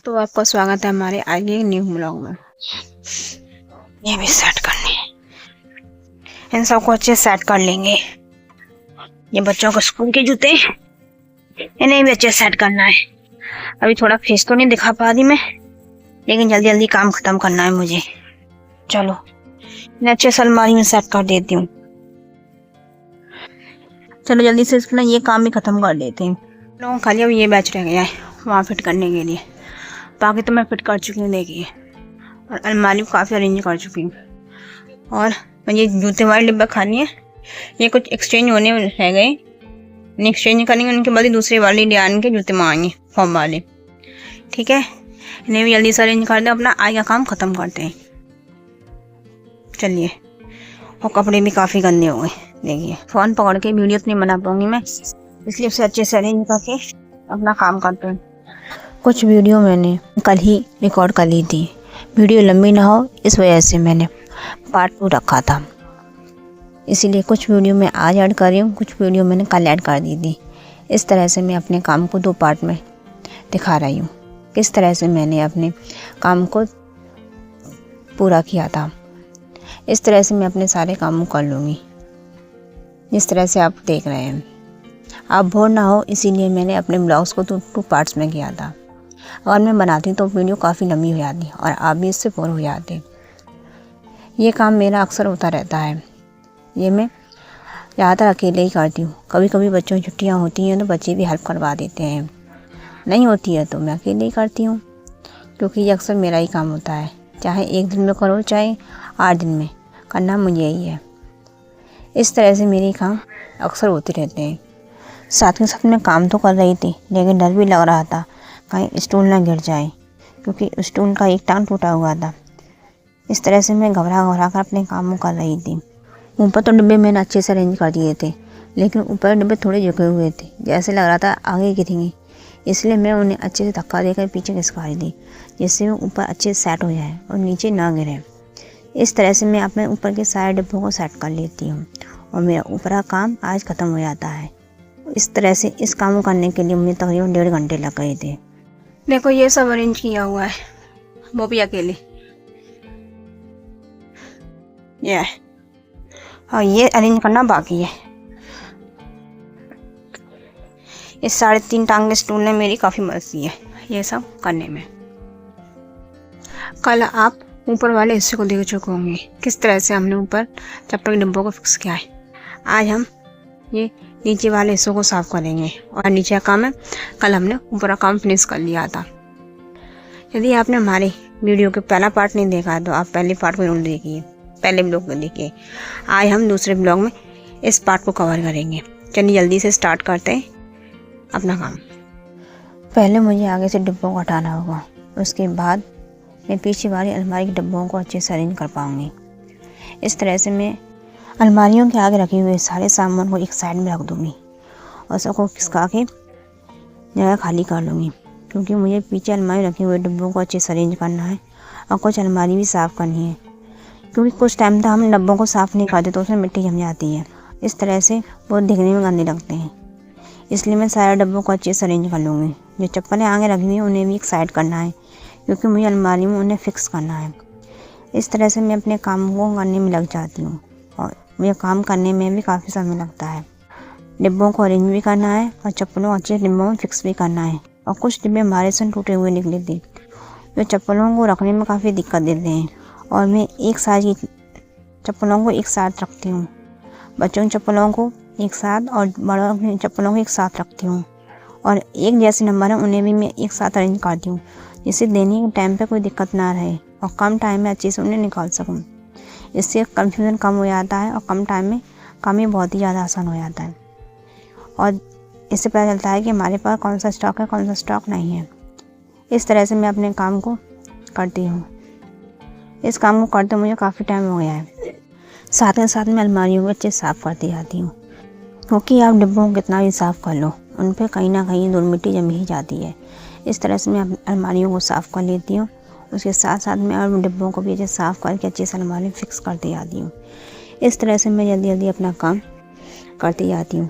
तो आपका स्वागत है हमारे आगे न्यू ब्लॉग में। ये भी सेट करने हैं, इन सबको अच्छे सेट कर लेंगे। ये बच्चों को स्कूल के जूते, इन्हें भी अच्छे सेट करना है। अभी थोड़ा फेस तो नहीं दिखा पा रही मैं, लेकिन जल्दी जल्दी काम खत्म करना है मुझे। चलो इन्हें अच्छे से अलमारी में सेट कर देती हूँ। चलो जल्दी से इसका ये काम भी खत्म कर देते हैं। लोगों खाली अब ये बैच रह गया है वहाँ फिट करने के लिए, बाकी तो मैं फिट कर चुकी हूँ देखिए, और अलमारी को काफ़ी अरेंज कर चुकी हूँ। और ये जूते वाले डिब्बा खाली है, ये कुछ एक्सचेंज होने रह गए, एक्सचेंज करेंगे उनके बाद ही दूसरे वाले डिजाइन के जूते मांगेंगे फॉर्म वाले। ठीक है, इन्हें भी जल्दी से अरेंज कर दें, अपना आज का काम ख़त्म करते हैं। चलिए, और कपड़े भी काफ़ी गंदे हो गए देखिए, फ़ोन पकड़ के वीडियो तो नहीं बना पाऊँगी मैं, इसलिए उसे अच्छे से अरेंज करके अपना काम करते हैं। कुछ वीडियो मैंने कल ही रिकॉर्ड कर ली थी, वीडियो लंबी ना हो इस वजह से मैंने पार्ट 2 रखा था, इसीलिए कुछ वीडियो मैं आज ऐड कर रही हूँ, कुछ वीडियो मैंने कल ऐड कर दी थी। इस तरह से मैं अपने काम को 2 पार्ट में दिखा रही हूँ, किस तरह से मैंने अपने काम को पूरा किया था। इस तरह से मैं अपने सारे कामों कर लूँगी, जिस तरह से आप देख रहे हैं। आप बोर ना हो इसीलिए मैंने अपने ब्लॉग्स को 2 पार्ट्स में किया था। अगर मैं बनाती तो वीडियो काफ़ी लंबी हो जाती और आप भी इससे बोर हो जाते। ये काम मेरा अक्सर होता रहता है, ये मैं ज़्यादातर अकेले ही करती हूँ। कभी कभी बच्चों की छुट्टियाँ होती हैं तो बच्चे भी हेल्प करवा देते हैं, नहीं होती है तो मैं अकेले ही करती हूँ, क्योंकि ये अक्सर मेरा ही काम होता है। चाहे 1 दिन में करो चाहे 8 दिन में, करना मुझे ही है। इस तरह से मेरे काम अक्सर होते रहते हैं। साथ के साथ मैं काम तो कर रही थी, लेकिन डर भी लग रहा था कहीं स्टूल ना गिर जाए, क्योंकि स्टूल का एक टांग टूटा हुआ था। इस तरह से मैं घबरा कर अपने काम कर रही थी। ऊपर तो डिब्बे मैंने अच्छे से अरेंज कर दिए थे, लेकिन ऊपर डिब्बे थोड़े झुके हुए थे, जैसे लग रहा था आगे गिरेंगे, इसलिए मैं उन्हें अच्छे से धक्का देकर पीछे खिसका दी, जिससे वो ऊपर अच्छे से सेट हो जाए और नीचे ना गिरे। इस तरह से मैं अपने ऊपर के सारे डिब्बों को सेट कर लेती हूँ और मेरा ऊपर का काम आज ख़त्म हो जाता है। इस तरह से इस काम को करने के लिए मुझे तकरीबन 1.5 घंटे लग गए थे। देखो ये सब अरेंज किया हुआ है, वो भी अकेले, ये है, और ये अरेंज करना बाकी है। इस 3.5 टांग स्टूल ने मेरी काफ़ी मदद की है ये सब करने में। कल आप ऊपर वाले हिस्से को देख चुके होंगे, किस तरह से हमने ऊपर चप्पल के डिब्बों को फिक्स किया है। आज हम ये नीचे वाले हिस्सों को साफ करेंगे, और नीचे का काम है, कल हमने ऊपर का काम फिनिश कर लिया था। यदि आपने हमारे वीडियो के पहला पार्ट नहीं देखा तो आप पहले पार्ट को जरूर देखिए, पहले ब्लॉग को देखिए। आज हम दूसरे ब्लॉग में इस पार्ट को कवर करेंगे। चलिए जल्दी से स्टार्ट करते हैं अपना काम। पहले मुझे आगे से डिब्बों को हटाना होगा, उसके बाद मैं पीछे वाली अलमारी के डिब्बों को अच्छे से अरेंज कर पाऊँगी। इस तरह से मैं अलमारियों के आगे रखे हुए सारे सामान को एक साइड में रख दूँगी और सबको खिसका के जगह खाली कर लूँगी, क्योंकि मुझे पीछे अलमारी रखे हुए डिब्बों को अच्छे से अरेंज करना है और कुछ अलमारी भी साफ़ करनी है, क्योंकि कुछ टाइम तक हम डब्बों को साफ़ नहीं करते तो उसमें मिट्टी जम जाती है। इस तरह से वो दिखने में गंदे लगते हैं, इसलिए मैं सारे डब्बों को अच्छे से अरेंज कर लूँगी। जो चप्पलें आगे रखी हुई हैं उन्हें भी एक साइड करना है, क्योंकि मुझे अलमारी में उन्हें फिक्स करना है। इस तरह से मैं अपने काम को करने में लग जाती हूँ और मुझे काम करने में भी काफ़ी समय लगता है। डिब्बों को अरेंज भी करना है और चप्पलों को अच्छे डिब्बों में फिक्स भी करना है। और कुछ डिब्बे हमारे से टूटे हुए निकले थे, जो चप्पलों को रखने में काफ़ी दिक्कत देते हैं, और मैं एक साइज की चप्पलों को एक साथ रखती हूँ। बच्चों की चप्पलों को एक साथ और बड़ों की चप्पलों को एक साथ रखती हूँ, और एक जैसे नंबर है उन्हें भी मैं एक साथ अरेंज करती हूँ, जिससे देने के टाइम पे कोई दिक्कत ना रहे और कम टाइम में अच्छे से उन्हें निकाल सकूँ। इससे कंफ्यूजन कम हो जाता है और कम टाइम में काम ही बहुत ही ज़्यादा आसान हो जाता है, और इससे पता चलता है कि हमारे पास कौन सा स्टॉक है कौन सा स्टॉक नहीं है। इस तरह से मैं अपने काम को करती हूँ। इस काम को करते मुझे काफ़ी टाइम हो गया है। साथ ही साथ मैं अलमारियों को अच्छे साफ़ करती जाती हूँ, क्योंकि आप डिब्बों को कितना भी साफ़ कर लो उन पर कहीं ना कहीं धूल मिट्टी जम ही जाती है। इस तरह से मैं अलमारियों को साफ़ कर लेती हूँ। उसके साथ साथ मैं और डिब्बों को भी अच्छे साफ़ करके अच्छे से अलमारी फिक्स करती जाती हूँ। इस तरह से मैं जल्दी जल्दी अपना काम करती जाती हूँ।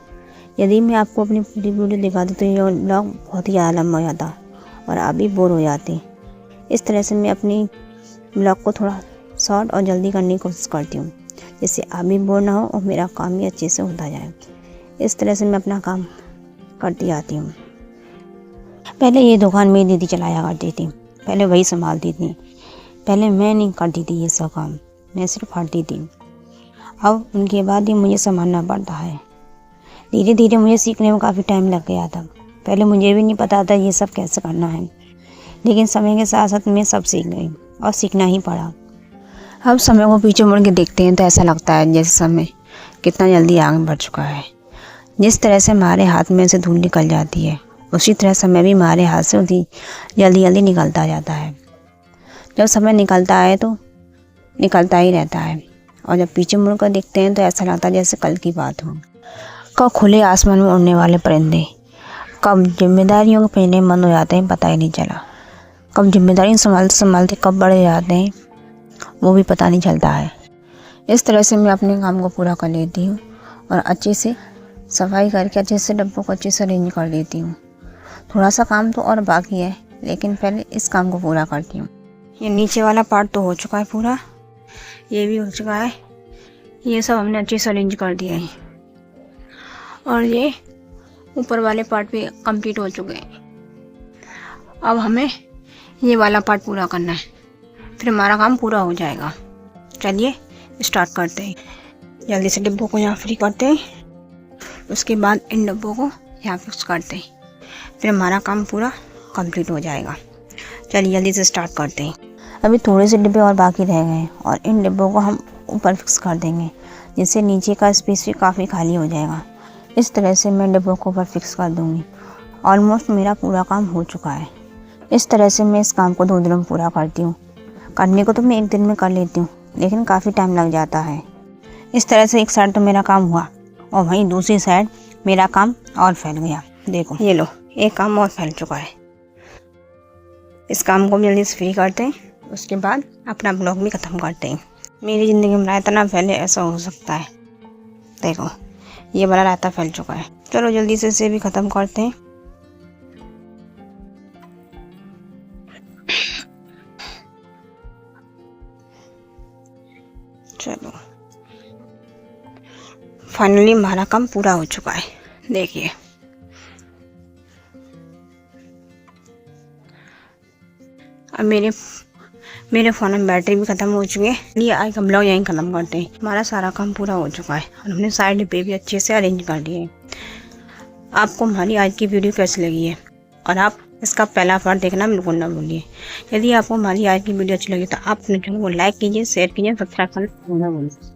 यदि मैं आपको अपनी पूरी वीडियो दिखा दूँ तो ये ब्लॉग बहुत ही ज़्यादा लंबा हो जाता और आप भी बोर हो जाते। इस तरह से मैं अपनी ब्लॉग को थोड़ा शॉर्ट और जल्दी करने की कोशिश करती हूँ, जिससे आप भी बोर ना हो और मेरा काम भी अच्छे से होता जाए। इस तरह से मैं अपना काम करती आती हूँ। पहले ये दुकान मेरी दीदी चलाया करती थी, पहले वही संभालती थी। पहले मैं नहीं करती थी ये सब काम, मैं सिर्फ हटती थी। अब उनके बाद ही मुझे संभालना पड़ता है। धीरे धीरे मुझे सीखने में काफ़ी टाइम लग गया था। पहले मुझे भी नहीं पता था ये सब कैसे करना है, लेकिन समय के साथ साथ मैं सब सीख गई और सीखना ही पड़ा। अब समय को पीछे मुड़ के देखते हैं तो ऐसा लगता है जैसे समय कितना जल्दी आगे बढ़ चुका है। जिस तरह से हमारे हाथ में से धूल निकल जाती है, उसी तरह समय भी हमारे हाथ से जल्दी जल्दी निकलता जाता है। जब समय निकलता है तो निकलता ही रहता है, और जब पीछे मुड़ कर देखते हैं तो ऐसा लगता है जैसे कल की बात हो। कब खुले आसमान में उड़ने वाले परिंदे, कब जिम्मेदारियों के पिंजरे बंद हो जाते हैं पता ही नहीं चला। कब जिम्मेदारी संभालते संभालते कब बड़े जाते हैं वो भी पता नहीं चलता है। इस तरह से मैं अपने काम को पूरा कर लेती हूँ और अच्छे से सफाई करके अच्छे से डब्बों को अच्छे से अरेंज कर लेती हूँ। थोड़ा सा काम तो और बाकी है, लेकिन पहले इस काम को पूरा करती हूँ। ये नीचे वाला पार्ट तो हो चुका है पूरा, ये भी हो चुका है। ये सब हमने अच्छे से अरेंज कर दिया है और ये ऊपर वाले पार्ट भी कंप्लीट हो चुके हैं। अब हमें ये वाला पार्ट पूरा करना है, फिर हमारा काम पूरा हो जाएगा। चलिए स्टार्ट करते हैं। जल्दी से डिब्बों को यहाँ फ्री करते हैं, उसके बाद इन डिब्बों को यहाँ फिक्स करते हैं, फिर हमारा काम पूरा कंप्लीट हो जाएगा। चलिए जल्दी से स्टार्ट करते हैं। अभी थोड़े से डिब्बे और बाकी रह गए हैं और इन डिब्बों को हम ऊपर फिक्स कर देंगे, जिससे नीचे का स्पेस भी काफ़ी खाली हो जाएगा। इस तरह से मैं डिब्बों को ऊपर फिक्स कर दूँगी। ऑलमोस्ट मेरा पूरा काम हो चुका है। इस तरह से मैं इस काम को 2 दिन में पूरा करती हूँ। करने को तो मैं 1 दिन में कर लेती हूँ, लेकिन काफ़ी टाइम लग जाता है। इस तरह से एक साइड तो मेरा काम हुआ और वहीं दूसरी साइड मेरा काम और फैल गया। देखो ये लो, एक काम और फैल चुका है। इस काम को जल्दी से फ्री करते हैं, उसके बाद अपना ब्लॉग भी ख़त्म करते हैं। मेरी ज़िंदगी में रायता ना फैले ऐसा हो सकता है। देखो ये वाला रायता फैल चुका है। चलो जल्दी से इसे भी ख़त्म करते हैं। चलो फाइनली हमारा काम पूरा हो चुका है। देखिए अब मेरे फ़ोन में बैटरी भी ख़त्म हो चुकी है। ये आज का ब्लॉग यहीं ख़त्म करते हैं। हमारा सारा काम पूरा हो चुका है और हमने सारे डिब्बे भी अच्छे से अरेंज कर दिए। आपको हमारी आज की वीडियो कैसी लगी है, और आप इसका पहला पार्ट देखना बिल्कुल ना भूलिए। यदि आपको हमारी आज की वीडियो अच्छी लगी तो आप अपने चैनल को लाइक कीजिए, शेयर कीजिए, सब्सक्राइब करना ना भूलिए।